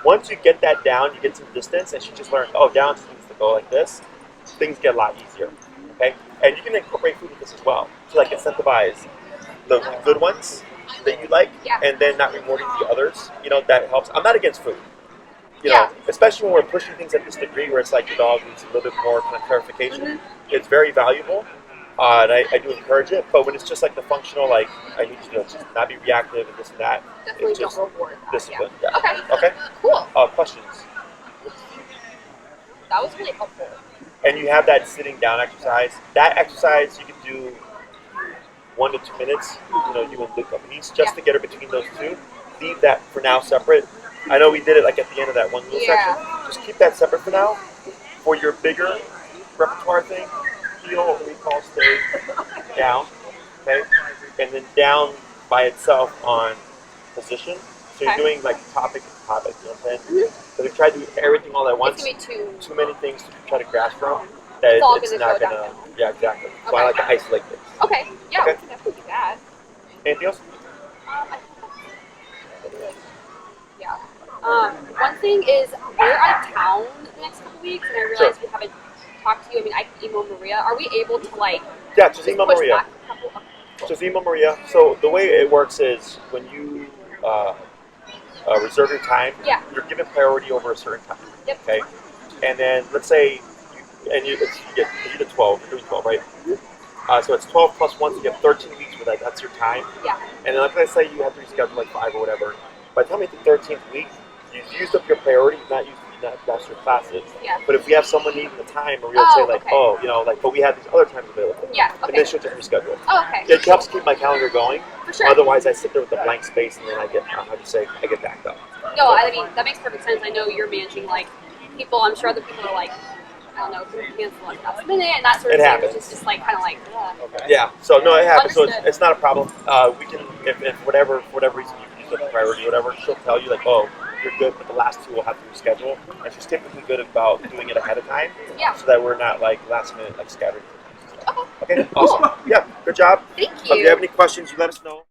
Once you get that down, you get some distance, and she just learns, oh, down needs to go like this. Things get a lot easier, okay? And you can incorporate food with this as well to like incentivize the good ones that you like, and then not rewarding the others. That helps. I'm not against food. Especially when we're pushing things at this degree where it's like the dog needs a little bit more kind of clarification. It's very valuable, and I do encourage it. But when it's just like the functional, like I need to just not be reactive and this and that, definitely it's just don't reward that. Discipline. Yeah. Okay. Cool. Questions? That was really helpful. And you have that sitting down exercise. That exercise you can do 1 to 2 minutes. You and lift up knees just to get her between those two. Leave that for now separate. I know we did it like at the end of that one little section. Just keep that separate for now. For your bigger repertoire thing, heel, what we call stay down, okay? And then down by itself on position. So you're doing like topic, you know what I'm saying? So we try to do everything all at once. It's gonna be too many things to try to grasp from. That it's not gonna. Yeah, exactly. So I like to isolate things. Okay. Yeah, Okay. we can definitely do that. Anything else? I think that's, yeah. One thing is we're out of town the next couple weeks, and I realize we haven't talked to you. I mean, I can email Maria. Are we able to like? Yeah, just email push Maria. back a couple? Okay, cool. Just email Maria. So the way it works is when you reserve your time, you're given priority over a certain time. Yep. Okay. And then let's say you get 12. You're doing 12, right? So it's 12 plus 1, so you have 13 weeks with that. That's your time. Yeah. And then like I say, you have to reschedule like 5 or whatever. By the time you hit the 13th week, you've used up your priority, not lost your classes. Yeah. But if we have someone needing the time, or we'll say like, but we have these other times available. Yeah. Okay. And then she'll just reschedule. Oh, okay. It helps keep my calendar going. For sure. Otherwise, I sit there with a blank space, and then I get, I get backed up. No, I mean that makes perfect sense. I know you're managing like people. I'm sure other people are like, I don't know, cancel us last minute and that sort of It thing, happens. which is just like kind of like, Okay. Yeah. So no, it happens. So Understood. it's not a problem. We can, if for whatever reason you use a priority or whatever, she'll tell you like, oh, you're good, but the last 2 we'll have to reschedule. And she's typically good about doing it ahead of time, so that we're not like last minute like scattering. Okay. Okay. Awesome. Yeah. Good job. Thank If you. you have any questions, you let us know.